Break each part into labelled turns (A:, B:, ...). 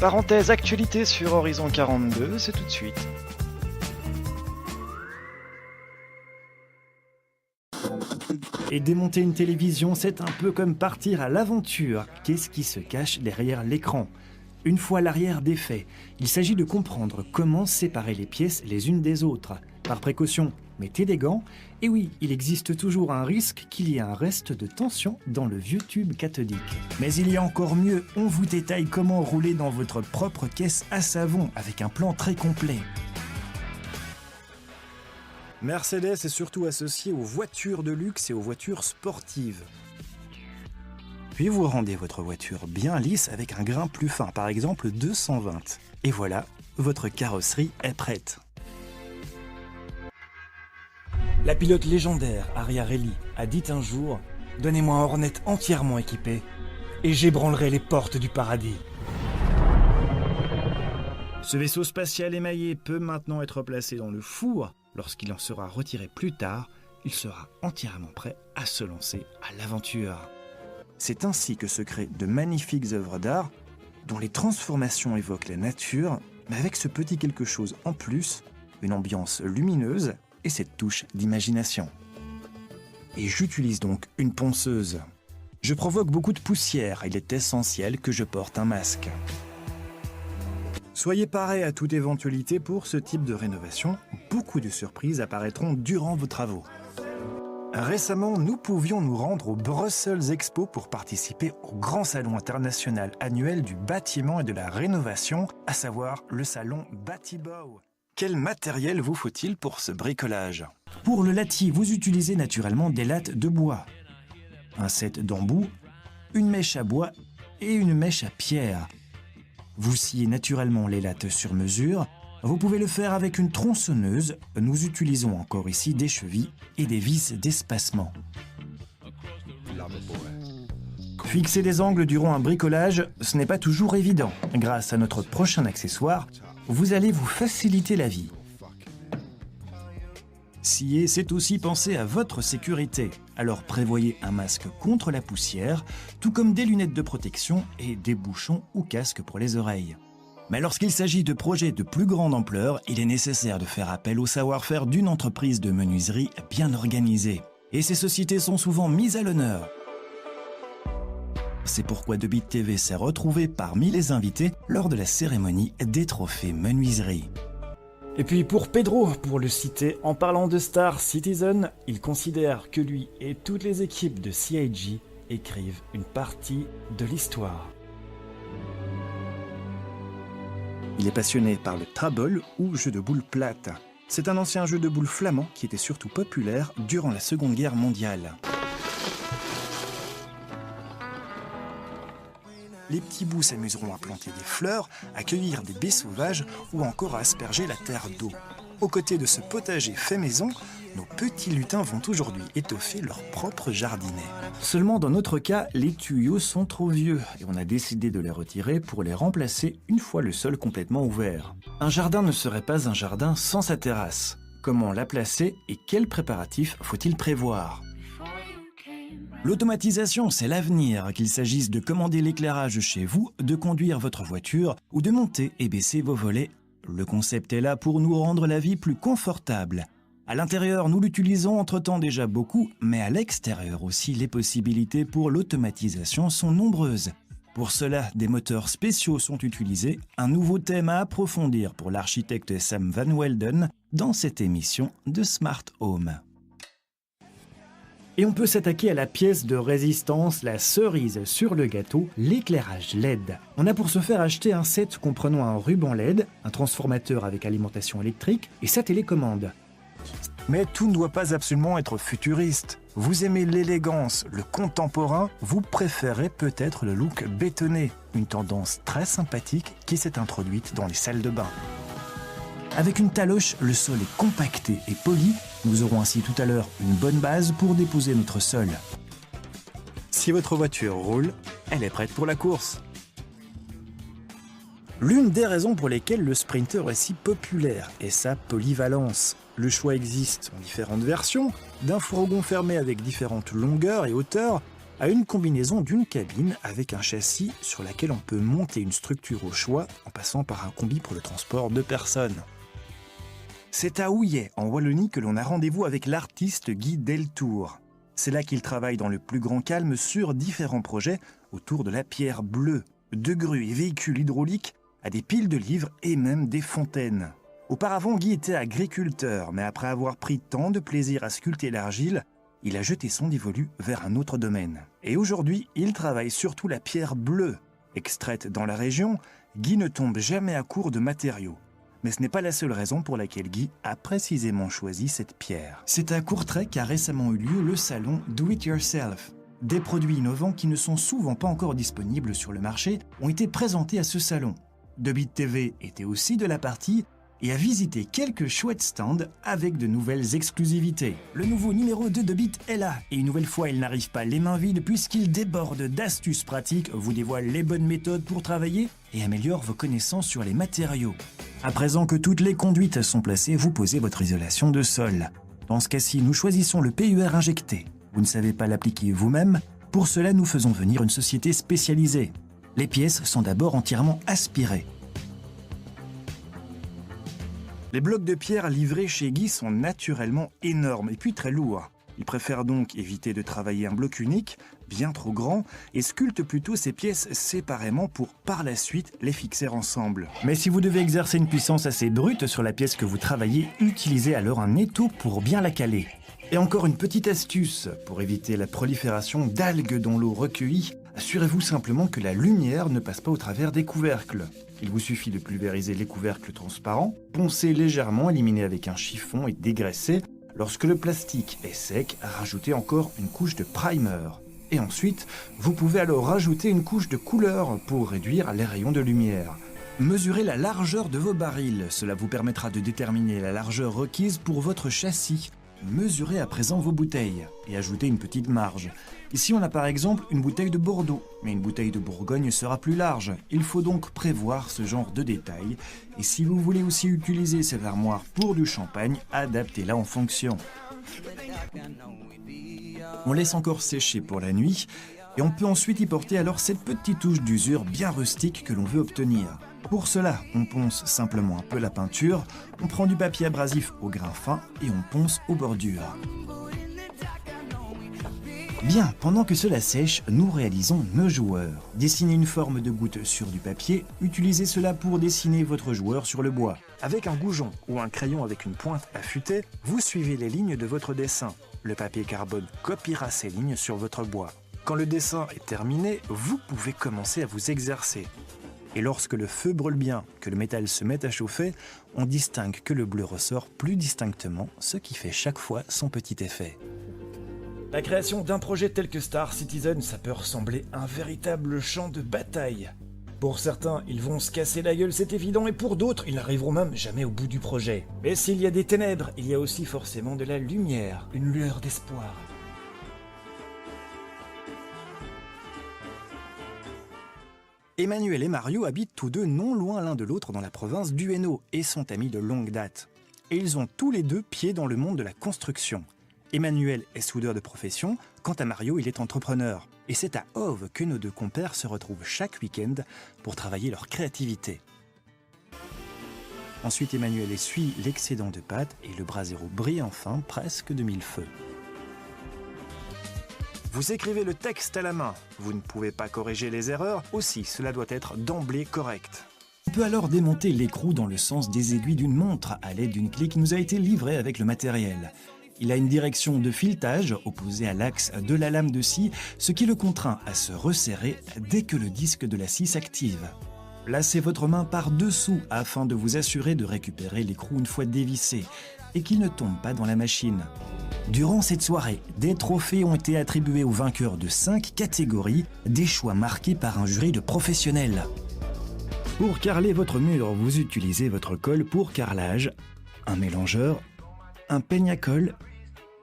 A: Parenthèse actualité sur Horizon 42, c'est tout de suite. Et démonter une télévision, c'est un peu comme partir à l'aventure. Qu'est-ce qui se cache derrière l'écran ? Une fois l'arrière défait, il s'agit de comprendre comment séparer les pièces les unes des autres. Par précaution, mettez des gants. Et oui, il existe toujours un risque qu'il y ait un reste de tension dans le vieux tube cathodique. Mais il y a encore mieux, on vous détaille comment rouler dans votre propre caisse à savon avec un plan très complet. Mercedes est surtout associé aux voitures de luxe et aux voitures sportives. Puis vous rendez votre voiture bien lisse avec un grain plus fin, par exemple 220. Et voilà, votre carrosserie est prête. La pilote légendaire Ariarelli a dit un jour « Donnez-moi un Hornet entièrement équipé et j'ébranlerai les portes du paradis ». Ce vaisseau spatial émaillé peut maintenant être placé dans le four. Lorsqu'il en sera retiré plus tard, il sera entièrement prêt à se lancer à l'aventure. C'est ainsi que se créent de magnifiques œuvres d'art dont les transformations évoquent la nature, mais avec ce petit quelque chose en plus, une ambiance lumineuse et cette touche d'imagination. Et j'utilise donc une ponceuse. Je provoque beaucoup de poussière, il est essentiel que je porte un masque. Soyez parés à toute éventualité pour ce type de rénovation. Beaucoup de surprises apparaîtront durant vos travaux. Récemment, nous pouvions nous rendre au Brussels Expo pour participer au grand salon international annuel du bâtiment et de la rénovation, à savoir le salon Bâtibau. Quel matériel vous faut-il pour ce bricolage ? Pour le latis, vous utilisez naturellement des lattes de bois, un set d'embouts, une mèche à bois et une mèche à pierre. Vous sciez naturellement les lattes sur mesure. Vous pouvez le faire avec une tronçonneuse. Nous utilisons encore ici des chevilles et des vis d'espacement. Fixer des angles durant un bricolage, ce n'est pas toujours évident. Grâce à notre prochain accessoire, vous allez vous faciliter la vie. Scier, c'est aussi penser à votre sécurité. Alors prévoyez un masque contre la poussière, tout comme des lunettes de protection et des bouchons ou casques pour les oreilles. Mais lorsqu'il s'agit de projets de plus grande ampleur, il est nécessaire de faire appel au savoir-faire d'une entreprise de menuiserie bien organisée. Et ces sociétés sont souvent mises à l'honneur. C'est pourquoi Debit TV s'est retrouvé parmi les invités lors de la cérémonie des trophées menuiserie. Et puis pour Pedro, pour le citer, en parlant de Star Citizen, il considère que lui et toutes les équipes de CIG écrivent une partie de l'histoire. Il est passionné par le Trabble ou jeu de boules plates. C'est un ancien jeu de boules flamand qui était surtout populaire durant la Seconde Guerre mondiale. Les petits bouts s'amuseront à planter des fleurs, à cueillir des baies sauvages ou encore à asperger la terre d'eau. Aux côtés de ce potager fait maison, nos petits lutins vont aujourd'hui étoffer leur propre jardinet. Seulement dans notre cas, les tuyaux sont trop vieux et on a décidé de les retirer pour les remplacer une fois le sol complètement ouvert. Un jardin ne serait pas un jardin sans sa terrasse. Comment la placer et quels préparatifs faut-il prévoir ? L'automatisation, c'est l'avenir, qu'il s'agisse de commander l'éclairage chez vous, de conduire votre voiture ou de monter et baisser vos volets. Le concept est là pour nous rendre la vie plus confortable. À l'intérieur, nous l'utilisons entre-temps déjà beaucoup, mais à l'extérieur aussi, les possibilités pour l'automatisation sont nombreuses. Pour cela, des moteurs spéciaux sont utilisés, un nouveau thème à approfondir pour l'architecte Sam Van Welden dans cette émission de Smart Home. Et on peut s'attaquer à la pièce de résistance, la cerise sur le gâteau, l'éclairage LED. On a pour ce faire acheté un set comprenant un ruban LED, un transformateur avec alimentation électrique et sa télécommande. Mais tout ne doit pas absolument être futuriste. Vous aimez l'élégance, le contemporain, vous préférez peut-être le look bétonné, une tendance très sympathique qui s'est introduite dans les salles de bain. Avec une taloche, le sol est compacté et poli. Nous aurons ainsi tout à l'heure une bonne base pour déposer notre sol. Si votre voiture roule, elle est prête pour la course. L'une des raisons pour lesquelles le Sprinter est si populaire est sa polyvalence. Le choix existe en différentes versions, d'un fourgon fermé avec différentes longueurs et hauteurs, à une combinaison d'une cabine avec un châssis sur laquelle on peut monter une structure au choix en passant par un combi pour le transport de personnes. C'est à Houillet, en Wallonie, que l'on a rendez-vous avec l'artiste Guy Deltour. C'est là qu'il travaille dans le plus grand calme sur différents projets autour de la pierre bleue, de grues et véhicules hydrauliques à des piles de livres et même des fontaines. Auparavant, Guy était agriculteur, mais après avoir pris tant de plaisir à sculpter l'argile, il a jeté son dévolu vers un autre domaine. Et aujourd'hui, il travaille surtout la pierre bleue. Extraite dans la région, Guy ne tombe jamais à court de matériaux. Mais ce n'est pas la seule raison pour laquelle Guy a précisément choisi cette pierre. C'est à Courtrai qu'a récemment eu lieu le salon Do It Yourself. Des produits innovants qui ne sont souvent pas encore disponibles sur le marché ont été présentés à ce salon. Debit TV était aussi de la partie et a visité quelques chouettes stands avec de nouvelles exclusivités. Le nouveau numéro 2 de Bit est là, et une nouvelle fois il n'arrive pas les mains vides puisqu'il déborde d'astuces pratiques, vous dévoile les bonnes méthodes pour travailler et améliore vos connaissances sur les matériaux. À présent que toutes les conduites sont placées, vous posez votre isolation de sol. Dans ce cas-ci, nous choisissons le PUR injecté. Vous ne savez pas l'appliquer vous-même, pour cela nous faisons venir une société spécialisée. Les pièces sont d'abord entièrement aspirées. Les blocs de pierre livrés chez Guy sont naturellement énormes et puis très lourds. Il préfère donc éviter de travailler un bloc unique, bien trop grand, et sculpte plutôt ces pièces séparément pour par la suite les fixer ensemble. Mais si vous devez exercer une puissance assez brute sur la pièce que vous travaillez, utilisez alors un étau pour bien la caler. Et encore une petite astuce, pour éviter la prolifération d'algues dans l'eau recueillie, assurez-vous simplement que la lumière ne passe pas au travers des couvercles. Il vous suffit de pulvériser les couvercles transparents, poncer légèrement, éliminer avec un chiffon et dégraisser. Lorsque le plastique est sec, rajoutez encore une couche de primer. Et ensuite, vous pouvez alors rajouter une couche de couleur pour réduire les rayons de lumière. Mesurez la largeur de vos barils, cela vous permettra de déterminer la largeur requise pour votre châssis. Mesurez à présent vos bouteilles et ajoutez une petite marge. Ici on a par exemple une bouteille de Bordeaux, mais une bouteille de Bourgogne sera plus large. Il faut donc prévoir ce genre de détails. Et si vous voulez aussi utiliser cette armoire pour du champagne, adaptez-la en fonction. On laisse encore sécher pour la nuit et on peut ensuite y porter alors cette petite touche d'usure bien rustique que l'on veut obtenir. Pour cela, on ponce simplement un peu la peinture, on prend du papier abrasif au grain fin et on ponce aux bordures. Bien, pendant que cela sèche, nous réalisons nos joueurs. Dessinez une forme de goutte sur du papier, utilisez cela pour dessiner votre joueur sur le bois. Avec un goujon ou un crayon avec une pointe affûtée, vous suivez les lignes de votre dessin. Le papier carbone copiera ces lignes sur votre bois. Quand le dessin est terminé, vous pouvez commencer à vous exercer. Et lorsque le feu brûle bien, que le métal se met à chauffer, on distingue que le bleu ressort plus distinctement, ce qui fait chaque fois son petit effet. La création d'un projet tel que Star Citizen, ça peut ressembler à un véritable champ de bataille. Pour certains, ils vont se casser la gueule, c'est évident, et pour d'autres, ils n'arriveront même jamais au bout du projet. Mais s'il y a des ténèbres, il y a aussi forcément de la lumière, une lueur d'espoir. Emmanuel et Mario habitent tous deux non loin l'un de l'autre dans la province du Hainaut et sont amis de longue date. Et ils ont tous les deux pied dans le monde de la construction. Emmanuel est soudeur de profession, quant à Mario, il est entrepreneur. Et c'est à Hove que nos deux compères se retrouvent chaque week-end pour travailler leur créativité. Ensuite, Emmanuel essuie l'excédent de pâte et le brasero brille enfin presque de mille feux. Vous écrivez le texte à la main, vous ne pouvez pas corriger les erreurs, aussi cela doit être d'emblée correct. On peut alors démonter l'écrou dans le sens des aiguilles d'une montre à l'aide d'une clé qui nous a été livrée avec le matériel. Il a une direction de filetage opposée à l'axe de la lame de scie, ce qui le contraint à se resserrer dès que le disque de la scie s'active. Placez votre main par-dessous afin de vous assurer de récupérer l'écrou une fois dévissé et qu'il ne tombe pas dans la machine. Durant cette soirée, des trophées ont été attribués aux vainqueurs de 5 catégories, des choix marqués par un jury de professionnels. Pour carreler votre mur, vous utilisez votre colle pour carrelage, un mélangeur, un peigne à colle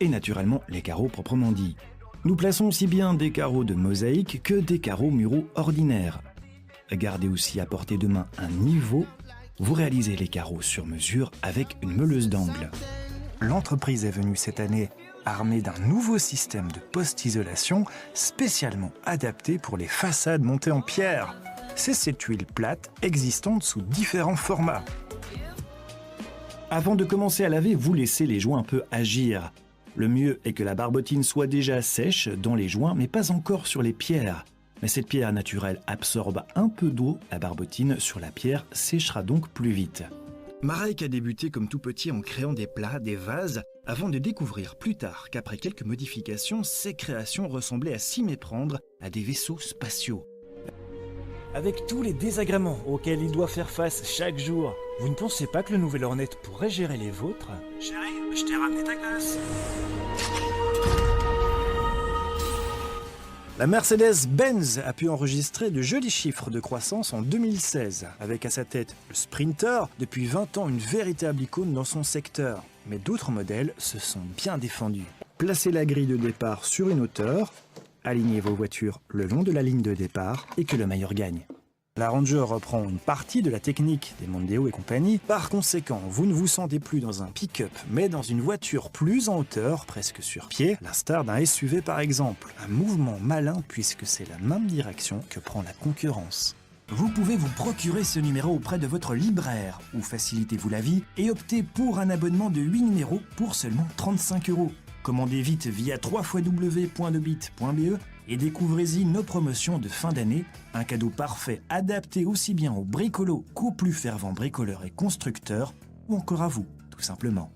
A: et naturellement les carreaux proprement dits. Nous plaçons aussi bien des carreaux de mosaïque que des carreaux muraux ordinaires. Gardez aussi à portée de main un niveau. Vous réalisez les carreaux sur mesure avec une meuleuse d'angle. L'entreprise est venue cette année armé d'un nouveau système de post-isolation spécialement adapté pour les façades montées en pierre. C'est cette huile plate existante sous différents formats. Avant de commencer à laver, vous laissez les joints un peu agir. Le mieux est que la barbotine soit déjà sèche dans les joints, mais pas encore sur les pierres. Mais cette pierre naturelle absorbe un peu d'eau, la barbotine sur la pierre séchera donc plus vite. Marek a débuté comme tout petit en créant des plats, des vases, avant de découvrir plus tard qu'après quelques modifications, ses créations ressemblaient à s'y méprendre à des vaisseaux spatiaux. Avec tous les désagréments auxquels il doit faire face chaque jour, vous ne pensez pas que le nouvel Hornet pourrait gérer les vôtres? Chérie, je t'ai ramené ta glace. La Mercedes-Benz a pu enregistrer de jolis chiffres de croissance en 2016, avec à sa tête le Sprinter, depuis 20 ans une véritable icône dans son secteur. Mais d'autres modèles se sont bien défendus. Placez la grille de départ sur une hauteur, alignez vos voitures le long de la ligne de départ et que le meilleur gagne. La Ranger reprend une partie de la technique des Mondeo et compagnie. Par conséquent, vous ne vous sentez plus dans un pick-up, mais dans une voiture plus en hauteur, presque sur pied, l'instar d'un SUV par exemple. Un mouvement malin puisque c'est la même direction que prend la concurrence. Vous pouvez vous procurer ce numéro auprès de votre libraire ou facilitez-vous la vie et optez pour un abonnement de 8 numéros pour seulement 35 €. Commandez vite via www.debit.be et découvrez-y nos promotions de fin d'année, un cadeau parfait adapté aussi bien aux bricolos qu'aux plus fervents bricoleurs et constructeurs, ou encore à vous, tout simplement.